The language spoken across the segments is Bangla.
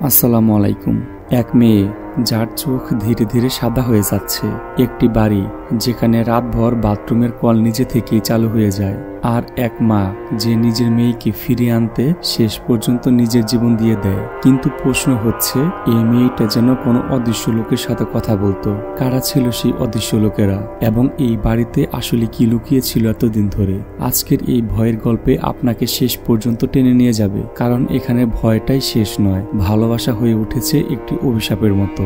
আসসালামু আলাইকুম। এক মেয়ে যার চোখ ধীরে ধীরে সাদা হয়ে যাচ্ছে, একটি বাড়ি যেখানে রাতভর বাথরুমের কল নিজে থেকেই চালু হয়ে যায়, আর এক মা যে নিজের মেয়েকে ফিরিয়ে আনতে শেষ পর্যন্ত নিজের জীবন দিয়ে দেয়। কিন্তু প্রশ্ন হচ্ছে, এই মেয়েটা যেন কোনো অদৃশ্য লোকের সাথে কথা বলতো। কারা ছিল সেই অদৃশ্য লোকেরা, এবং এই বাড়িতে আসলে কি লুকিয়ে ছিল এতদিন ধরে? আজকের এই ভয়ের গল্পে আপনাকে শেষ পর্যন্ত টেনে নিয়ে যাবে, কারণ এখানে ভয়টাই শেষ নয়, ভালোবাসা হয়ে উঠেছে একটি অভিশাপের মতো।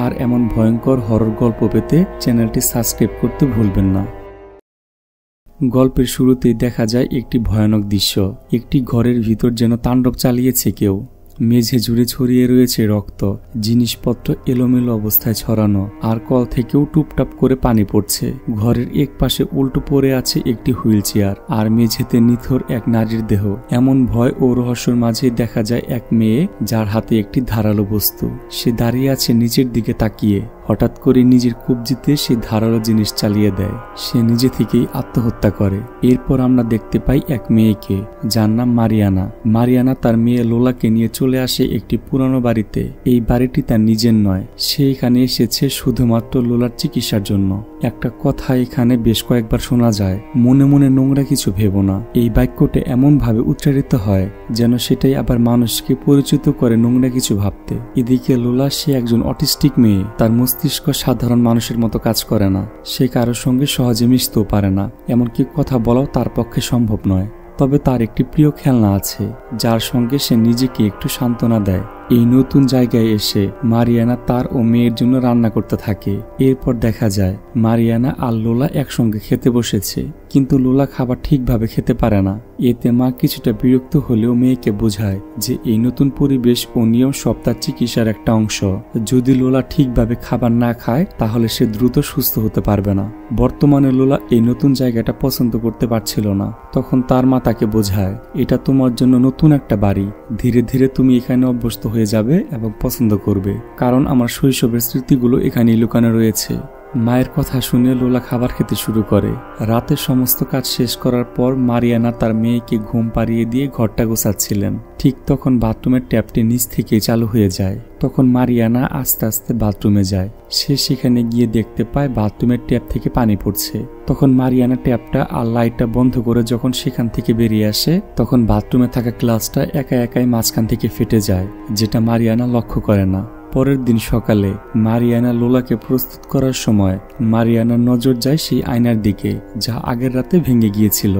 আর এমন ভয়ঙ্কর হরর গল্প পেতে চ্যানেলটি সাবস্ক্রাইব করতে ভুলবেন না। গল্পের শুরুতেই দেখা যায় একটি ভয়ানক দৃশ্য। একটি ঘরের ভিতর যেন তাণ্ডব চালিয়েছে কেউ। মেঝে জুড়ে ছড়িয়ে রয়েছে রক্ত, জিনিসপত্র এলোমেলো অবস্থায় ছড়ানো, আর কল থেকেও টুপটাপ করে পানি পড়ছে। ঘরের এক পাশে উল্টো পড়ে আছে একটি হুইল চেয়ার, আর মেঝেতে নিথর এক নারীর দেহ। এমন ভয় ও রহস্যের মাঝে দেখা যায় এক মেয়ে, যার হাতে একটি ধারালো বস্তু। সে দাঁড়িয়ে আছে নিচের দিকে তাকিয়ে। হঠাৎ করে নিজের কবজিতে সে ধারালো জিনিস চালিয়ে দেয়। সে নিজে থেকেই আত্মহত্যা করে। এরপর আমরা দেখতে পাই এক মেয়েকে, যার নাম মারিয়ানা। মারিয়ানা তার মেয়ে লোলাকে নিয়ে চলে আসে একটি পুরানো বাড়িতে। এই বাড়িটি তার নিজের নয়, সে এখানে এসেছে শুধুমাত্র লোলার চিকিৎসার জন্য। একটা কথা এখানে বেশ কয়েকবার শোনা যায়, মনে মনে নোংরা কিছু ভেবো না। এই বাক্যটা এমন ভাবে উচ্চারিত হয় যেন সেটাই আবার মানুষকে পরিচিত করে নোংরা কিছু ভাবতে। এদিকে লোলা, সে একজন অটিস্টিক মেয়ে। তার মস্তিষ্ক সাধারণ মানুষের মতো কাজ করে না। সে কারোর সঙ্গে সহজে মিশতেও পারে না, এমনকি কথা বলাও তার পক্ষে সম্ভব নয়। তবে তার একটি প্রিয় খেলনা আছে, যার সঙ্গে সে নিজেকে একটু সান্ত্বনা দেয়। এই নতুন জায়গায় এসে মারিয়ানা তার ও মেয়ের জন্য রান্না করতে থাকে। এরপর দেখা যায় মারিয়ানা আর লোলা একসঙ্গে খেতে বসেছে, কিন্তু লোলা খাবার ঠিকভাবে খেতে পারে না। এতে মা কিছুটা বিরক্ত হলেও মেয়েকে বোঝায় যে এই নতুন পরিবেশ ও নিয়ম সব তার চিকিৎসার একটা অংশ। যদি লোলা ঠিকভাবে খাবার না খায়, তাহলে সে দ্রুত সুস্থ হতে পারবে না। বর্তমানে লোলা এই নতুন জায়গাটা পছন্দ করতে পারছিল না। তখন তার মা তাকে বোঝায়, এটা তোমার জন্য নতুন একটা বাড়ি, ধীরে ধীরে তুমি এখানে অভ্যস্ত হয়ে যাবে এবং পছন্দ করবে, কারণ আমার শৈশবের স্মৃতিগুলো এখানেই লুকানো রয়েছে। মায়ের কথা শুনে লোলা খাবার খেতে শুরু করে। রাতের সমস্ত কাজ শেষ করার পর মারিয়ানা তার মেয়েকে ঘুম পাড়িয়ে দিয়ে ঘরটা গোছাচ্ছিলেন। ঠিক তখন বাথরুমের ট্যাপটি নিচ থেকে চালু হয়ে যায়। তখন মারিয়ানা আস্তে আস্তে বাথরুমে যায়। সে সেখানে গিয়ে দেখতে পায় বাথরুমের ট্যাপ থেকে পানি পড়ছে। তখন মারিয়ানা ট্যাপটা আর লাইটটা বন্ধ করে যখন সেখান থেকে বেরিয়ে আসে, তখন বাথরুমে থাকা গ্লাসটা একা একাই মাঝখান থেকে ফেটে যায়, যেটা মারিয়ানা লক্ষ্য করে না। পরের দিন সকালে মারিয়ানা লোলাকে প্রস্তুত করার সময় মারিয়ানার নজর যায় সেই আয়নার দিকে, যা আগের রাতে ভেঙে গিয়েছিল।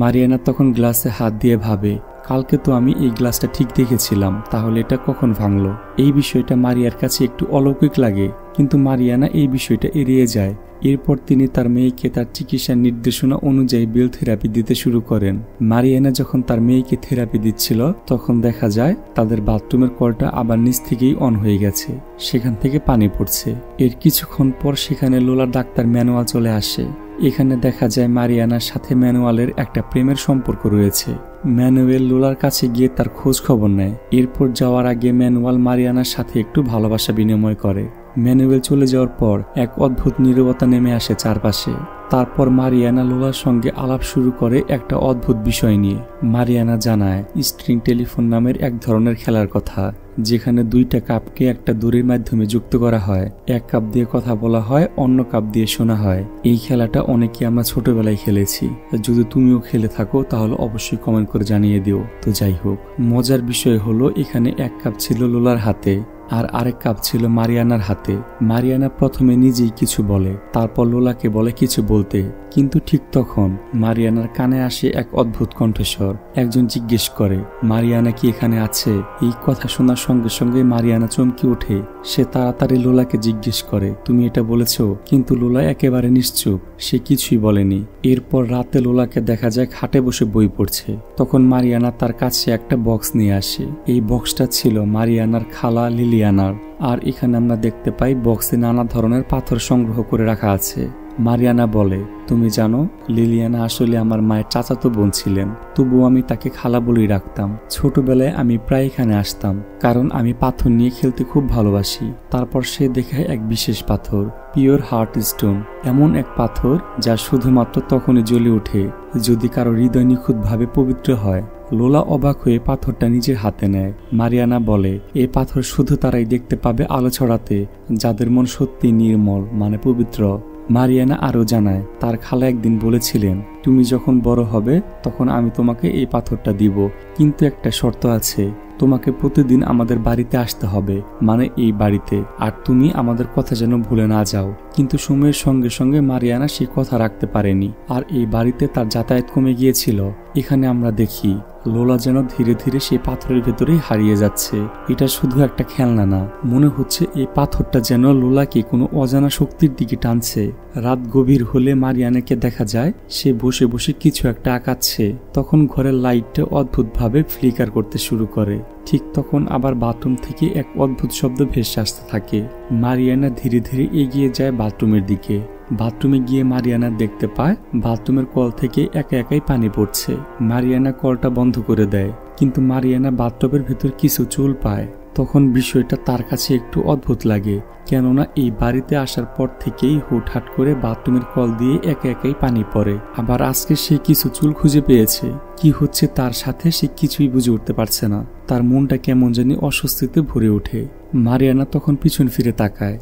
মারিয়ানা তখন গ্লাসে হাত দিয়ে ভাবে, কালকে তো আমি এই গ্লাসটা ঠিক দেখেছিলাম, তাহলে এটা কখন ভাঙলো? এই বিষয়টা মারিয়ার কাছে একটু অলৌকিক লাগে, কিন্তু মারিয়ানা এই বিষয়টা এড়িয়ে যায়। এরপর তিনি তার মেয়েকে তার চিকিৎসার নির্দেশনা অনুযায়ী বেল থেরাপি দিতে শুরু করেন। মারিয়ানা যখন তার মেয়েকে থেরাপি দিচ্ছিল, তখন দেখা যায় তাদের বাথরুমের কলটা আবার নিচ থেকেই অন হয়ে গেছে, সেখান থেকে পানি পড়ছে। এর কিছুক্ষণ পর সেখানে লোলার ডাক্তার ম্যানুয়াল চলে আসে। এখানে দেখা যায় মারিয়ানার সাথে ম্যানুয়ালের একটা প্রেমের সম্পর্ক রয়েছে। ম্যানুয়েল লোলার কাছে গিয়ে তার খোঁজ খবর নেয়। এরপর যাওয়ার আগে ম্যানুয়াল মারিয়ানার সাথে একটু ভালোবাসা বিনিময় করে। ম্যানুয়েল চলে যাওয়ার পর এক অদ্ভুত নীরবতা নেমে আসে চারপাশে। তারপর মারিয়ানা লোলার সঙ্গে আলাপ শুরু করে একটা অদ্ভুত বিষয় নিয়ে। মারিয়ানা জানায় স্ট্রিং টেলিফোন নামের এক ধরনের খেলার কথা, যেখানে দুইটা কাপকে একটা দড়ির মাধ্যমে যুক্ত করা হয়। এক কাপ দিয়ে কথা বলা হয়, অন্য কাপ দিয়ে শোনা হয়। এই খেলাটা অনেকে আমরা ছোটবেলায় খেলেছি। যদি তুমিও খেলে থাকো তাহলে অবশ্যই কমেন্ট করে জানিয়ে দিও। তো যাই হোক, মজার বিষয় হলো এখানে এক কাপ ছিল লোলার হাতে, আর আরেক কাপ ছিল মারিয়ানার হাতে। মারিয়ানা প্রথমে নিজেই কিছু বলে, তারপর লোলাকে বলে কিছু বলতে, কিন্তু ঠিক তখন মারিয়ানার কানে আসে এক অদ্ভুত কণ্ঠস্বর। একজন জিজ্ঞেস করে, মারিয়ানা কি এখানে আছে? এই কথা শোনার সঙ্গে সঙ্গে মারিয়ানা চমকে ওঠে। সে তাড়াতাড়ি লোলাকে জিজ্ঞেস করে, তুমি এটা বলেছো? কিন্তু লোলা একেবারে নিশ্চুপ, সে কিছুই বলেনি। এরপর রাতে লোলাকে দেখা যায় খাটে বসে বই পড়ছে। তখন মারিয়ানা তার কাছে একটা বক্স নিয়ে আসে। এই বক্সটা ছিল মারিয়ানার খালা লিলিয়ানার। আর এখানে আমরা দেখতে পাই বক্সে নানা ধরনের পাথর সংগ্রহ করে রাখা আছে। মারিয়ানা বলে, তুমি জানো, লিলিয়ানা আসলে আমার মায়ের চাচাতো বোন ছিলেন, তবুও আমি তাকে খালা বলেই রাখতাম। ছোটবেলায় আমি প্রায় এখানে আসতাম, কারণ আমি পাথর নিয়ে খেলতে খুব ভালোবাসি। তারপর সে দেখায় এক বিশেষ পাথর, পিওর হার্ট স্টোন, এমন এক পাথর যা শুধুমাত্র তখনই জ্বলে ওঠে যদি কারো হৃদয় নিখুঁতভাবে পবিত্র হয়। লোলা অবাক হয়ে পাথরটা নিজের হাতে নেয়। মারিয়ানা বলে, এই পাথর শুধু তারাই দেখতে পাবে আলো ছড়াতে যাদের মন সত্যি নির্মল, মানে পবিত্র। মারিয়ানা আরও জানায়, তার খালা একদিন বলেছিলেন, তুমি যখন বড় হবে তখন আমি তোমাকে এই পাথরটা দিব, কিন্তু একটা শর্ত আছে, তোমাকে প্রতিদিন আমাদের বাড়িতে আসতে হবে, মানে এই বাড়িতে, আর তুমি আমাদের কথা যেন ভুলে না যাও। কিন্তু সময়ের সঙ্গে সঙ্গে মারিয়ানা সেই কথা রাখতে পারেনি, আর এই বাড়িতে তার যাতায়াত কমে গিয়েছিল। এখানে আমরা দেখি লোলা যেন ধীরে ধীরে সেই পাথরের ভেতরেই হারিয়ে যাচ্ছে। এটা শুধু একটা খেলনা না, মনে হচ্ছে এই পাথরটা যেন লোলাকে কোনো অজানা শক্তির দিকে টানছে। রাত গভীর হলে মারিয়ানাকে দেখা যায় সে বসে বসে কিছু একটা আঁকাচ্ছে। তখন ঘরের লাইটটা অদ্ভুতভাবে ফ্লিকার করতে শুরু করে। ঠিক তখন আবার বাথরুম থেকে এক অদ্ভুত শব্দ ভেসে আসতে থাকে। মারিয়ানা ধীরে ধীরে এগিয়ে যায় বাথরুমের দিকে। বাথরুমে গিয়ে মারিয়ানা দেখতে পায় বাথরুমের কল থেকে একা একাই পানি পড়ছে। মারিয়ানা কলটা বন্ধ করে দেয়, কিন্তু মারিয়ানা বাথটবের ভেতর কিছু চুল পায়। তখন বিষয়টা তার কাছে একটু অদ্ভুত লাগে, কেননা এই বাড়িতে আসার পর থেকেই হুটহাট করে বাথরুমের কল দিয়ে একা একাই পানি পড়ে। আবার আজকে সে কিছু চুল খুঁজে পেয়েছে। কি হচ্ছে তার সাথে সে কিছুই বুঝে উঠতে পারছে না। তার মনটা কেমন জানি অস্বস্তিতে ভরে ওঠে। মারিয়ানা তখন পিছন ফিরে তাকায়।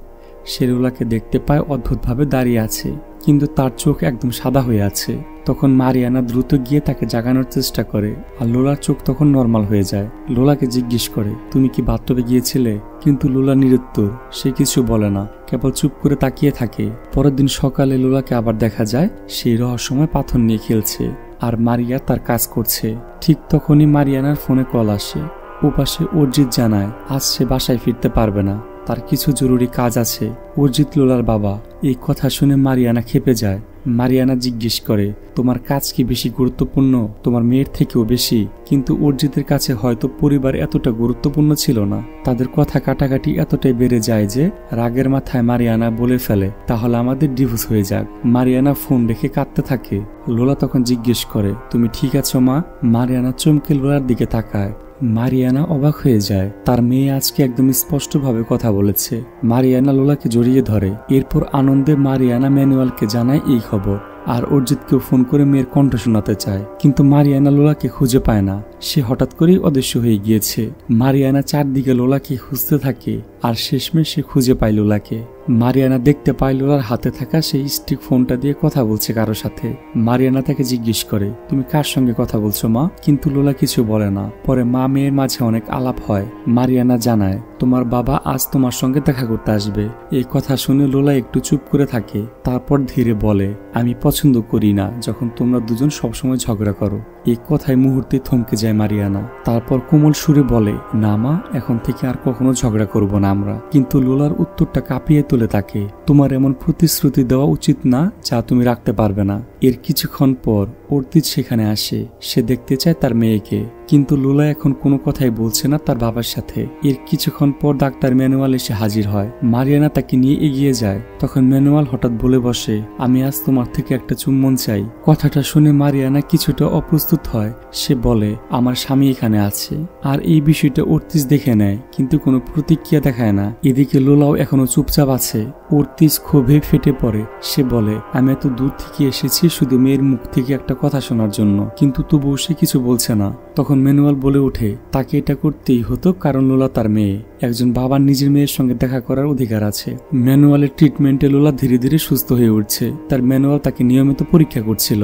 সে লোলাকে দেখতে পায় অদ্ভুতভাবে দাঁড়িয়ে আছে, কিন্তু তার চোখ একদম সাদা হয়ে আছে। তখন মারিয়ানা দ্রুত গিয়ে তাকে জাগানোর চেষ্টা করে, আর লোলার চোখ তখন নর্মাল হয়ে যায়। লোলাকে জিজ্ঞেস করে, তুমি কি বাথটবে গিয়েছিলে? কিন্তু লোলা নিরুত্তর, সে কিছু বলে না, কেবল চুপ করে তাকিয়ে থাকে। পরের দিন সকালে লোলাকে আবার দেখা যায় সেই রহস্যময় পাথর নিয়ে খেলছে, আর মারিয়া তার কাজ করছে। ঠিক তখনই মারিয়ানার ফোনে কল আসে। ওপাশে অর্জিত জানায় আজ সে বাসায় ফিরতে পারবে না, তার কিছু জরুরি কাজ আছে। অর্জিত লোলার বাবা। এই কথা শুনে মারিয়ানা ক্ষেপে যায়। মারিয়ানা জিজ্ঞেস করে, তোমার কাজ কি বেশি গুরুত্বপূর্ণ, তোমার মেয়ের থেকেও বেশি? কিন্তু অর্জিতের কাছে হয়তো পরিবার এতটা গুরুত্বপূর্ণ ছিল না। তাদের কথা কাটাকাটি এতটাই বেড়ে যায় যে রাগের মাথায় মারিয়ানা বলে ফেলে, তাহলে আমাদের ডিভোর্স হয়ে যাক। মারিয়ানা ফোন রেখে কাঁদতে থাকে। লোলা তখন জিজ্ঞেস করে, তুমি ঠিক আছো মা? মারিয়ানা চমকে লোলার দিকে তাকায়। মারিয়ানা অবাক হয়ে যায়, তার মেয়ে আজকে একদম স্পষ্টভাবে কথা বলেছে। মারিয়ানা লোলাকে জড়িয়ে ধরে। এরপর আনন্দে মারিয়ানা ম্যানুয়ালকে জানায় এই খবর, আর অর্জিতকেও ফোন করে মেয়ের কণ্ঠ শোনাতে চায়। কিন্তু মারিয়ানা লোলাকে খুঁজে পায় না, সে হঠাৎ করেই অদৃশ্য হয়ে গিয়েছে। মারিয়ানা চারদিকে লোলাকে খুঁজতে থাকে, আর শেষমেশ সে খুঁজে পায় লোলাকে। মারিয়ানা দেখতে পায় লোলার হাতে থাকা সেই স্টিক ফোনটা দিয়ে কথা বলছে কারো সাথে। মারিয়ানা তাকে জিজ্ঞেস করে, তুমি কার সঙ্গে কথা বলছো মা? কিন্তু লোলা কিছু বলে না। পরে মা মেয়ের মাঝে অনেক আলাপ হয়। মারিয়ানা জানায়, তোমার বাবা আজ তোমার সঙ্গে দেখা করতে আসবে। এই কথা শুনে লোলা একটু চুপ করে থাকে, তারপর ধীরে বলে, আমি পছন্দ করি না যখন তোমরা দুজন সবসময় ঝগড়া করো। এই কথায় মুহূর্তে থমকে যায় মারিয়ানা। তারপর কোমল সুরে বলে, না মা, এখন থেকে আর কখনো ঝগড়া করব না আমরা। কিন্তু লোলার উত্তরটা কাঁপিয়ে তোলে তাকে, তোমার এমন প্রতিশ্রুতি দেওয়া উচিত না যা তুমি রাখতে পারবে না। এর কিছুক্ষণ পর অর্জিত সেখানে আসে। সে দেখতে চায় তার মেয়েকে, কিন্তু লোলা এখন কোনো কথাই বলছে না তার বাবার সাথে। এর কিছুক্ষণ পর ডাক্তার ম্যানুয়াল এসে হাজির হয়। মারিয়ানা তাকে নিয়ে এগিয়ে যায়। তখন ম্যানুয়াল হঠাৎ বলে বসে, আমি আজ তোমার থেকে একটা চুম্বন চাই। কথাটা শুনে মারিয়ানা কিছুটা অপ্রস্তুত হয়। সে বলে, আমার স্বামী এখানে আছে। আর এই বিষয়টা অর্জিত দেখে নেয়, কিন্তু কোনো প্রতিক্রিয়া দেখায় না। এদিকে লোলাও এখনো চুপচাপ আছে। অর্জিত ক্ষোভে ফেটে পড়ে। সে বলে, আমি এত দূর থেকে এসেছি শুধু মেয়ের মুখ থেকে একটা কথা শোনার জন্য, কিন্তু তবুও সে কিছু বলছে না। তখন ম্যানুয়াল বলে ওঠে, তাকে এটা করতেই হতো, কারণ লোলা তার মেয়ে। একজন বাবার নিজের মেয়ের সঙ্গে দেখা করার অধিকার আছে। ম্যানুয়ালের ট্রিটমেন্টে লোলা ধীরে ধীরে সুস্থ হয়ে উঠছে। তার ম্যানুয়াল তাকে নিয়মিত পরীক্ষা করছিল।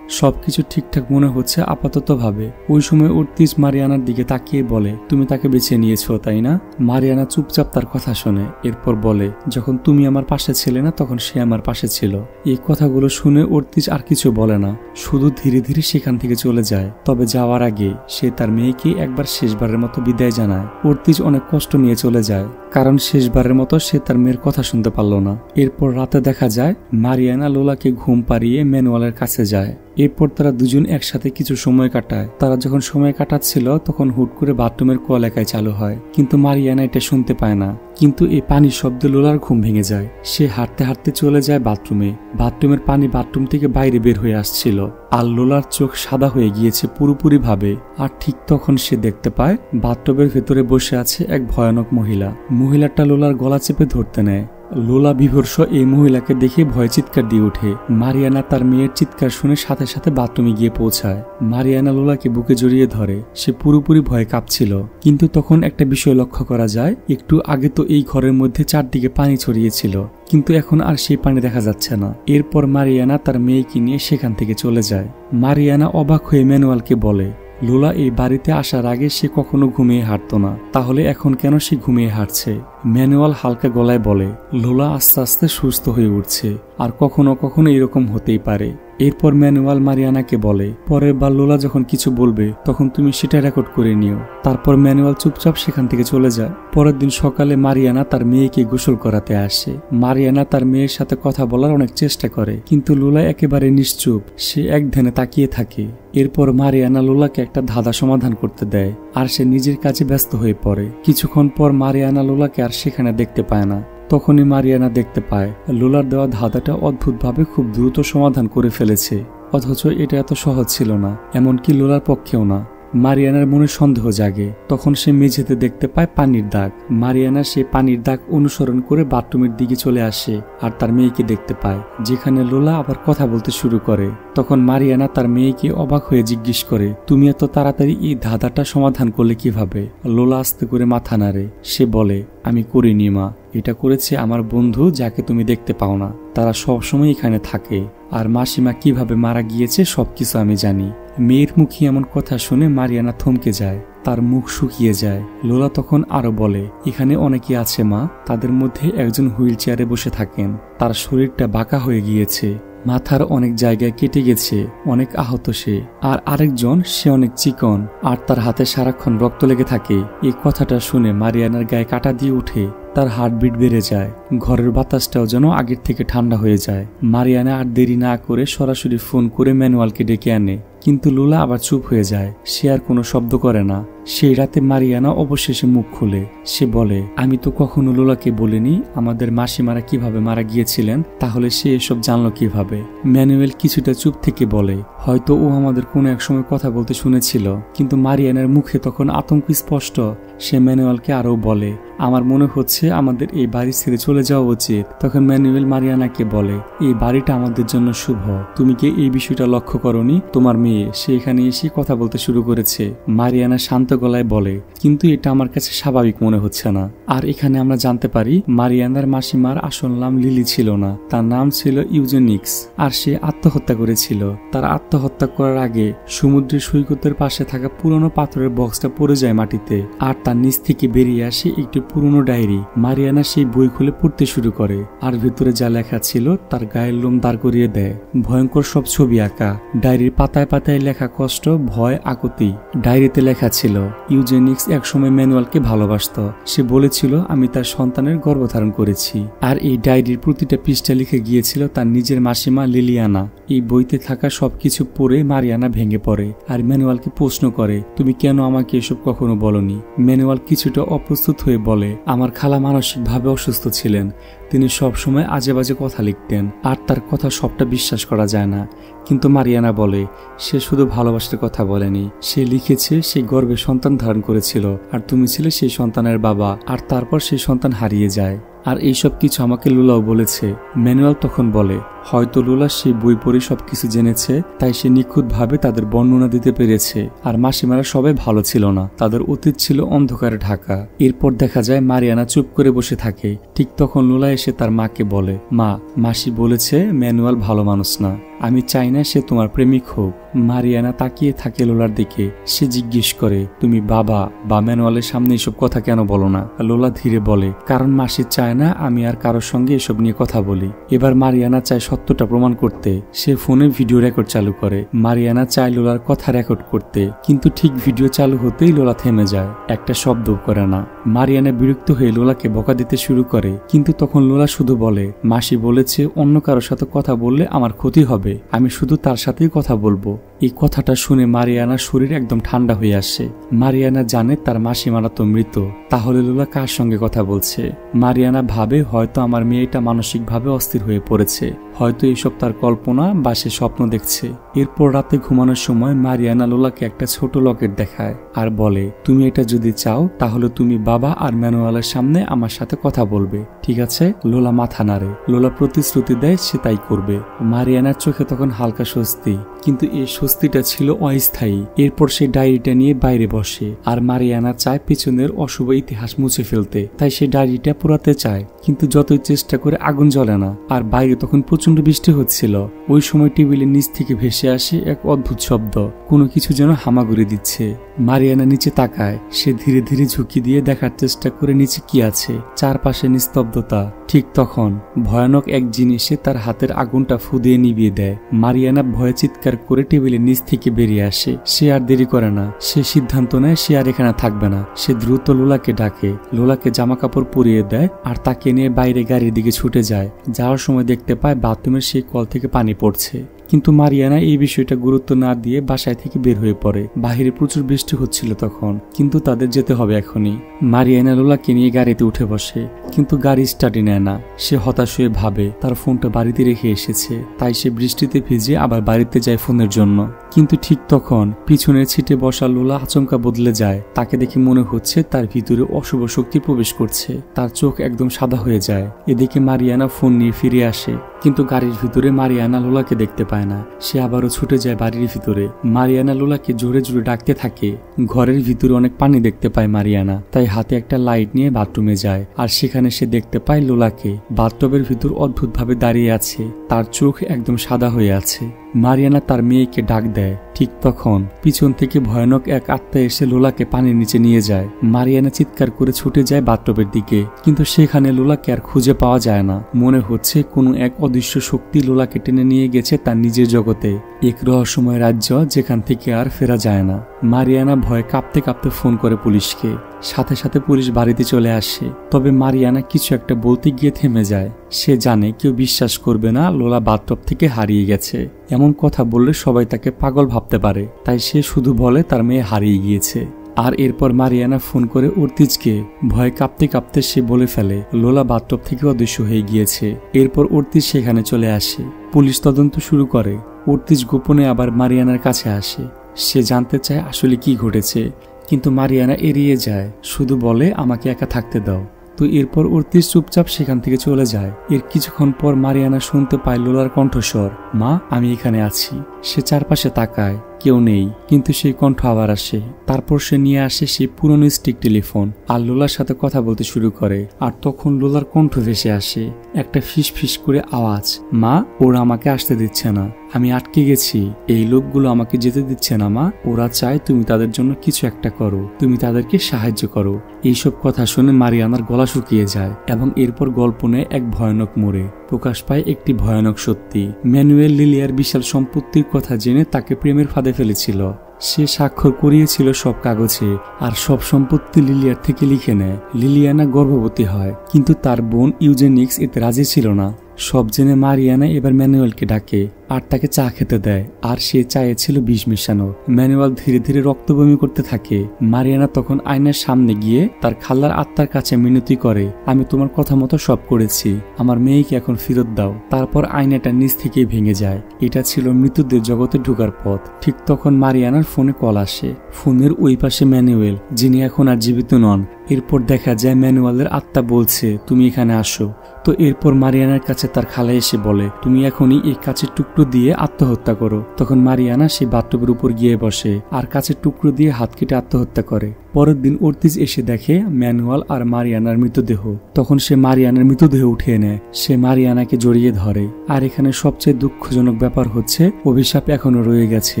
সবকিছু ঠিকঠাক মনে হচ্ছে আপাতত ভাবে। ওই সময় অর্জিত মারিয়ানার দিকে তাকিয়ে বলে, তুমি তাকে বেছে নিয়েছো তাই না? মারিয়ানা চুপচাপ তার কথা শোনে। এরপর বলে, যখন তুমি আমার পাশে ছিলে না তখন সে আমার পাশে ছিল। এই কথাগুলো শুনে অর্জিত আর কিছু বলে না, শুধু ধীরে ধীরে সেখান থেকে চলে যায়। তবে যাওয়ার আগে সে তার মেয়েকে একবার শেষবারের মতো বিদায় জানায়। অর্জিত অনেক কষ্ট নিয়ে চলে যায়, কারণ শেষবারের মতো সে তার মেয়ের কথা শুনতে পারল না। এরপর রাতে দেখা যায় মারিয়ানা লোলাকে ঘুম পাড়িয়ে ম্যানুয়ালের কাছে যায়। এরপর তারা দুজন একসাথে কিছু সময় কাটায়। তারা যখন সময় কাটাচ্ছিল তখন হুট করে বাথরুমের কল একাই চালু হয়, কিন্তু মারিয়ানা এটা শুনতে পায় না। কিন্তু এই পানির শব্দে লোলার ঘুম ভেঙে যায়। সে হাঁটতে হাঁটতে চলে যায় বাথরুমে। বাথরুমের পানি বাথরুম থেকে বাইরে বের হয়ে আসছিল, আর লোলার চোখ সাদা হয়ে গিয়েছে পুরোপুরি ভাবে। আর ঠিক তখন সে দেখতে পায় বাথটবের ভেতরে বসে আছে এক ভয়ানক মহিলা। মহিলাটা লোলার গলা চেপে ধরতে নেয়। লোলা বিভৎস এই মহিলাকে দেখে ভয়ে চিৎকার দিয়ে ওঠে। মারিয়ানা তার মেয়ের চিৎকার শুনে সাথে সাথে বাথরুমে গিয়ে পৌঁছায়। মারিয়ানা লোলাকে বুকে জড়িয়ে ধরে। সে পুরোপুরি ভয়ে কাঁপছিল। কিন্তু তখন একটা বিষয় লক্ষ্য করা যায়, একটু আগে তো এই ঘরের মধ্যে চারদিকে পানি ছড়িয়েছিল, কিন্তু এখন আর সেই পানি দেখা যাচ্ছে না। এরপর মারিয়ানা তার মেয়েকে নিয়ে সেখান থেকে চলে যায়। মারিয়ানা অবাক হয়ে ম্যানুয়ালকে বলে, লোলা এই বাড়িতে আসার আগে সে কখনো ঘুমিয়ে হাঁটতো না, তাহলে এখন কেন সে ঘুমিয়ে হাঁটছে? ম্যানুয়াল হালকা গলায় বলে, লোলা আস্তে আস্তে সুস্থ হয়ে উঠছে, আর কখনো কখনো এরকম হতেই পারে। এরপর ম্যানুয়াল মারিয়ানাকে বলে, পরের বার লোলা যখন কিছু বলবে তখন তুমি সেটা রেকর্ড করে নিও। তারপর ম্যানুয়াল চুপচাপ সেখান থেকে চলে যায়। পরের দিন সকালে মারিয়ানা তার মেয়েকে গোসল করাতে আসে। মারিয়ানা তার মেয়ের সাথে কথা বলার অনেক চেষ্টা করে, কিন্তু লোলা একেবারে নিশ্চুপ। সে এক ধ্যানে তাকিয়ে থাকে। এরপর মারিয়ানা লোলাকে একটা ধাঁধা সমাধান করতে দেয়, আর সে নিজের কাজে ব্যস্ত হয়ে পড়ে। কিছুক্ষণ পর মারিয়ানা লোলাকে আর সেখানে দেখতে পায় না। তখনই মারিয়ানা দেখতে পায় লোলার দেওয়া ধাঁধাটা অদ্ভুতভাবে খুব দ্রুত সমাধান করে ফেলেছে, অথচ এটা এত সহজ ছিল না, এমনকি লোলার পক্ষেও না। মারিয়ানার মনে সন্দেহ জাগে। তখন সে মেঝেতে দেখতে পায় পানির দাগ। মারিয়ানা সে পানির দাগ অনুসরণ করে বাথরুমের দিকে চলে আসে, আর তার মেয়েকে দেখতে পায়, যেখানে লোলা আবার কথা বলতে শুরু করে। তখন মারিয়ানা তার মেয়েকে অবাক হয়ে জিজ্ঞেস করে, তুমি এত তাড়াতাড়ি এই ধাঁধাটা সমাধান করলে কিভাবে? লোলা আস্তে করে মাথা নাড়ে। সে বলে, আমি করিনি মা, এটা করেছে আমার বন্ধু যাকে তুমি দেখতে পাও না। তারা সবসময় এখানে থাকে, আর মাসিমা কিভাবে মারা গিয়েছে সবকিছু আমি জানি। মেয়ের মুখে এমন কথা শুনে মারিয়ানা থমকে যায়, তার মুখ শুকিয়ে যায়। লোলা তখন আরো বলে, এখানে অনেকে আছে মা, তাদের মধ্যে একজন হুইল চেয়ারে বসে থাকেন, তার শরীরটা বাঁকা হয়ে গিয়েছে, মাথার অনেক জায়গায় কেটে গেছে, অনেক আহত সে। আর আরেকজন, সে অনেক চিকন, আর তার হাতে সারাক্ষণ রক্ত লেগে থাকে। এই কথাটা শুনে মারিয়ানার গায়ে কাঁটা দিয়ে উঠে, তার হার্টবিট বেড়ে যায়। ঘরের বাতাসটাও যেন আগের থেকে ঠান্ডা হয়ে যায়। মারিয়ানা আর দেরি না করে সরাসরি ফোন করে ম্যানুয়ালকে ডেকে আনে, কিন্তু লোলা আবার চুপ হয়ে যায়। সে আর কোনো শব্দ করে না। সেই রাতে মারিয়ানা অবশেষে মুখ খুলে। সে বলে, আমি তো কখনো লোলাকে বলিনি আমাদের মাসিমারা কিভাবে মারা গিয়েছিলেন, তাহলে সে এসব জানলো কিভাবে? ম্যানুয়েল কিছুটা চুপ থেকে বলে, হয়তো ও আমাদের কোনো এক সময় কথা বলতে শুনেছিল। কিন্তু মারিয়ানার মুখে তখন আতঙ্ক স্পষ্ট। সে ম্যানুয়েলকে আরও বলে, আমার মনে হচ্ছে আমাদের এই বাড়ি ছেড়ে চলে যাওয়া উচিত। তখন ম্যানুয়েল মারিয়ানাকে বলে, এই বাড়িটা আমাদের জন্য শুভ, তুমি কি এই বিষয়টা লক্ষ্য করনি? তোমার মেয়ে সে এখানে এসে কথা বলতে শুরু করেছে। মারিয়ানা শান্ত গলায় বলে, কিন্তু এটা আমার কাছে স্বাভাবিক মনে হচ্ছে না। আর এখানে আমরা জানতে পারি মারিয়ানার মাসিমার আসল নাম লিলি ছিল না, তার নাম ছিল ইউজেনিক্স, আর সে আত্মহত্যা করেছিল। তার আত্মহত্যা করার আগে সমুদ্রের সৈকতের পাশে থাকা পুরনো পাথরের বক্সটা পড়ে যায় মাটিতে, আর তার নিচ থেকে বেরিয়ে আসে একটি পুরনো ডায়েরি। মারিয়ানা সেই বই খুলে পড়তে শুরু করে, আর ভেতরে যা লেখা ছিল তার গায়ের লোম দাঁড় করিয়ে দেয়। ভয়ঙ্কর সব ছবি আঁকা, ডায়েরির পাতায় পাতায় লেখা কষ্ট, ভয়, আকুতি। ডায়েরিতে লেখা ছিল, ইউজেনিক্স একসময় ম্যানুয়ালকে ভালোবাসত। সে বলেছিল আমি তার সন্তানের গর্ভধারণ করেছি। আর এই ডায়েরির প্রতিটা পৃষ্ঠা লিখে গিয়েছিল তার নিজের মাসিমা লিলিয়ানা। এই বইতে থাকা সবকিছু পড়ে মারিয়ানা ভেঙে পড়ে, আর ম্যানুয়ালকে প্রশ্ন করে, তুমি কেন আমাকে এসব কখনো বলনি? ম্যানুয়াল কিছুটা অপ্রস্তুত হয়ে বলে, আমার খালা মানসিকভাবে অসুস্থ ছিলেন, তিনি সবসময় আজে বাজে কথা লিখতেন, আর তার কথা সবটা বিশ্বাস করা যায় না। কিন্তু মারিয়ানা বলে, সে শুধু ভালোবাসার কথা বলেনি, সে লিখেছে সে গর্ভে সন্তান ধারণ করেছিল, আর তুমি ছিলে সেই সন্তানের বাবা, আর তারপর সেই সন্তান হারিয়ে যায়। আর এইসব কিছু আমাকে লুলাও বলেছে। ম্যানুয়াল তখন বলে, হয়তো লুলা সেই বই পড়ে সবকিছু জেনেছে, তাই সে নিখুঁতভাবে তাদের বর্ণনা দিতে পেরেছে। আর মাসিমারা সবাই ভালো ছিল না, তাদের অতীত ছিল অন্ধকারে ঢাকা। এরপর দেখা যায় মারিয়ানা চুপ করে বসে থাকে। ঠিক তখন লুলা এসে তার মাকে বলে, মা, মাসি বলেছে ম্যানুয়াল ভালো মানুষ না, আমি চাই না সে তোমার প্রেমিক হোক। মারিয়ানা তাকিয়ে থাকে লোলার দিকে। সে জিজ্ঞেস করে, তুমি বাবা বা ম্যানুয়ালের সামনে এসব কথা কেন বলো না? লোলা ধীরে বলে, কারণ মাসি চায় না আমি আর কারোর সঙ্গে এসব নিয়ে কথা বলি। এবার মারিয়ানা চায় সত্যটা প্রমাণ করতে। সে ফোনে ভিডিও রেকর্ড চালু করে। মারিয়ানা চায় লোলার কথা রেকর্ড করতে, কিন্তু ঠিক ভিডিও চালু হতেই লোলা থেমে যায়, একটা শব্দ করে না। মারিয়ানা বিরক্ত হয়ে লোলাকে বকা দিতে শুরু করে, কিন্তু তখন লোলা শুধু বলে, মাসি বলেছে অন্য কারোর সাথে কথা বললে আমার ক্ষতি হবে, আমি শুধু তার সাথেই কথা বলবো। এই কথাটা শুনে মারিয়ানার শরীর একদম ঠান্ডা হয়ে আসে। মারিয়ানা জানে তার মাসিমারা তো মৃত, তাহলে লোলা কার সঙ্গে কথা বলছে? মারিয়ানা ভাবে হয়তো আমার মেয়েটা মানসিকভাবে অস্থির হয়ে পড়েছে, হয়তো এইসব তার কল্পনা বা সে স্বপ্ন দেখছে। এরপর রাতে ঘুমানোর সময় মারিয়ানা লোলাকে একটা ছোট লকেট দেখায় আর বলে, তুমি এটা যদি চাও তাহলে তুমি বাবা আর ম্যানুয়ালের সামনে আমার সাথে কথা বলবে, ঠিক আছে? লোলা মাথা নাড়ে। লোলা প্রতিশ্রুতি দেয় সে তাই করবে। মারিয়ানার চোখে তখন হালকা স্বস্তি, কিন্তু এই স্বস্তিটা ছিল অস্থায়ী। এরপর সে ডায়েরিটা নিয়ে বাইরে বসে আর মারিয়ানা চায় পেছনের অশুভ ইতিহাস মুছে ফেলতে, তাই সে ডায়েরিটা পোড়াতে চায়, কিন্তু যতই চেষ্টা করে আগুন জ্বলে না। আর বাইরে তখন প্রচন্ড বৃষ্টি হচ্ছিল। ওই সময় টেবিলের নিচ থেকে ভেসে আসে এক অদ্ভুত শব্দ, কোনো কিছু যেন হামাগুড়ি দিচ্ছে। মারিয়ানা নিচে তাকায়। সে ধীরে ধীরে ঝুঁকি দিয়ে দেখার চেষ্টা করে নিচে কি আছে। চারপাশে নিস্তব্ধতা। ঠিক তখন ভয়ানক এক জিনিসে তার হাতের আগুনটা ফু দিয়ে নিভিয়ে দেয়। মারিয়ানা ভয়ে চিৎকার করে টেবিলের নিচ থেকে বেরিয়ে আসে। সে আর দেরি করে না, সে সিদ্ধান্ত নেয় সে আর এখানে থাকবে না। সে দ্রুত লোলাকে ডাকে, লোলাকে জামা কাপড় পরিয়ে দেয় আর তাকে নিয়ে বাইরে গাড়ির দিকে ছুটে যায়। যাওয়ার সময় দেখতে পায় বাথরুমের সেই কল থেকে পানি পড়ছে, কিন্তু মারিয়ানা এই বিষয়টা গুরুত্ব না দিয়ে বাসায় থেকে বের হয়ে পড়ে। বাহিরে প্রচুর বৃষ্টি হচ্ছিল তখন, কিন্তু তাদের যেতে হবে এখনই। মারিয়ানা লোলাকে নিয়ে গাড়িতে উঠে বসে, কিন্তু গাড়ি স্টার্টই নেয় না। সে হতাশ হয়ে ভাবে তার ফোনটা বাড়িতে রেখে এসেছে, তাই সে বৃষ্টিতে ভিজে আবার বাড়িতে যায় ফোনের জন্য। কিন্তু ঠিক তখন পিছনের সিটে বসা লোলা আচমকা বদলে যায়। তাকে দেখে মনে হচ্ছে তার ভিতরে অশুভ শক্তি প্রবেশ করছে। তার চোখ একদম সাদা হয়ে যায়। এদিকে মারিয়ানা ফোন নিয়ে ফিরে আসে, কিন্তু গাড়ির ভিতরে মারিয়ানা লোলাকে দেখতে পায় না। সে আবারও ছুটে যায় বাড়ির ভিতরে। মারিয়ানা লোলাকে জোরে জোরে ডাকতে থাকে। ঘরের ভিতরে অনেক পানি দেখতে পায় মারিয়ানা, তাই হাতে একটা লাইট নিয়ে বাথরুমে যায়। আর সেখানে সে দেখতে পায় লোলাকে বাথটবের ভিতর অদ্ভুতভাবে দাঁড়িয়ে আছে। তার চোখ একদম সাদা হয়ে আছে। মারিয়ানা তার মেয়েকে ডাক দেয়। ঠিক তখন পিছন থেকে ভয়ানক এক আত্মা এসে লোলাকে পানির নিচে নিয়ে যায়। মারিয়ানা চিৎকার করে ছুটে যায় বাথটবের দিকে, কিন্তু সেখানে লোলাকে আর খুঁজে পাওয়া যায় না। মনে হচ্ছে কোনো এক অদৃশ্য শক্তি লোলাকে টেনে নিয়ে গেছে তার নিজের জগতে, এক রহস্যময় রাজ্য যেখান থেকে আর ফেরা যায় না। মারিয়ানা ভয়ে কাঁপতে কাঁপতে ফোন করে পুলিশকে। সাথে সাথে পুলিশ বাড়িতে চলে আসে। তবে মারিয়ানা কিছু একটা বলতে গিয়ে থেমে যায়। সে জানে কেউ বিশ্বাস করবে না লোলা বাথটব থেকে হারিয়ে গেছে। এমন কথা বললে সবাই তাকে পাগল ভাবতে পারে, তাই সে শুধু বলে তার মেয়ে হারিয়ে গিয়েছে। আর এরপর মারিয়ানা ফোন করে অর্তিজকে। ভয় কাঁপতে কাঁপতে সে বলে ফেলে লোলা বাথটব থেকে অদৃশ্য হয়ে গিয়েছে। এরপর অর্তিজ সেখানে চলে আসে। পুলিশ তদন্ত শুরু করে। অর্তিজ গোপনে আবার মারিয়ানার কাছে আসে। সে জানতে চায় আসলে কি ঘটেছে, কিন্তু মারিয়ানা এড়িয়ে যায়, শুধু বলে আমাকে একা থাকতে দাও। তো এরপর অর্তিজ চুপচাপ সেখান থেকে চলে যায়। এর কিছুক্ষণ পর মারিয়ানা শুনতে পায় লোলার কণ্ঠস্বর, মা আমি এখানে আছি। সে চারপাশে তাকায়, কেউ নেই, কিন্তু সেই কণ্ঠ আবার আসে। তারপর সে নিয়ে আসে সেই পুরনো স্টিক টেলিফোন আর লোলার সাথে কথা বলতে শুরু করে। আর তখন লোলার কণ্ঠ ভেসে আসে, একটা ফিস ফিস করে আওয়াজ, মা ওরা আমাকে আসতে দিচ্ছে না, আমি আটকে গেছি, এই লোকগুলো আমাকে যেতে দিচ্ছে না মা, ওরা চায় তুমি তাদের জন্য কিছু একটা করো, তুমি তাদেরকে সাহায্য করো। এইসব কথা শুনে মারিয়ানার গলা শুকিয়ে যায় এবং এরপর গল্প নেয় এক ভয়ানক মোড়ে। প্রকাশ পায় একটি ভয়ানক সত্যি। ম্যানুয়েল লিলিয়ার বিশাল সম্পত্তির কথা জেনে তাকে প্রেমের ফাঁদে ফেলেছিল। সে স্বাক্ষর করিয়েছিল সব কাগজে আর সব সম্পত্তি লিলিয়ার থেকে লিখে নেয়। লিলিয়ানা গর্ভবতী হয়, কিন্তু তার বোন ইউজেনিক্স এতে রাজি ছিল না। সব জেনে মারিয়ানা এবার ম্যানুয়েলকে ডাকে আর তাকে চা খেতে দেয়, আর সে চায়ে ছিল বিষ মিশানো। ম্যানুয়েল ধীরে ধীরে রক্ত বমি করতে থাকে। মারিয়ানা তখন আয়নার সামনে গিয়ে তার খালার আত্মার কাছে মিনতি করে, আমি তোমার কথা মতো সব করেছি, আমার মেয়েকে এখন ফেরত দাও। তারপর আয়নাটা নিচ থেকেই ভেঙে যায়। এটা ছিল মৃতদের জগতে ঢোকার পথ। ঠিক তখন মারিয়ানার ফোনে কল আসে। ফোনের ওই পাশে ম্যানুয়েল, যিনি এখন আর জীবিত নন। এরপর দেখা যায় ম্যানুয়েলের আত্মা বলছে তুমি এখানে আসো। তো এরপর মারিয়ানার কাছে তার খালা এসে বলে তুমি এখনই এই কাচের টুকরো দিয়ে আত্মহত্যা করো। তখন মারিয়ানা সেই বাথটবের উপর গিয়ে বসে আর কাচের টুকরো দিয়ে হাত কেটে আত্মহত্যা করে। পরের দিন অর্তিজ এসে দেখে ম্যানুয়াল আর মারিয়ানার মৃতদেহ। তখন সে মারিয়ানার মৃতদেহ উঠিয়ে নেয়। সে মারিয়ানাকে জড়িয়ে ধরে। আর এখানে সবচেয়ে দুঃখজনক ব্যাপার হচ্ছে অভিশাপ এখনো রয়ে গেছে।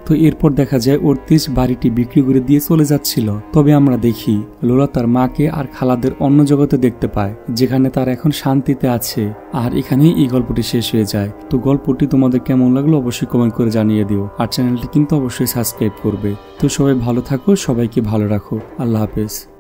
তো এরপর দেখা যায় অর্তিজ বাড়িটি বিক্রি করে দিয়ে চলে যাচ্ছিল। তবে আমরা দেখি লোলা তার মাকে আর খালাদের অন্য জগতে দেখতে পায়, যেখানে তার এখন শান্তিতে আছে। আর এখানেই এই গল্পটি শেষ হয়ে যায়। তো গল্পটি তোমাদের কেমন লাগলো অবশ্যই কমেন্ট করে জানিয়ে দিও। আর চ্যানেলটি কিন্তু অবশ্যই সাবস্ক্রাইব করবে। তো সবাই ভালো থাকো, সবাইকে ভালো রাখো। আল্লাহ হাফেজ।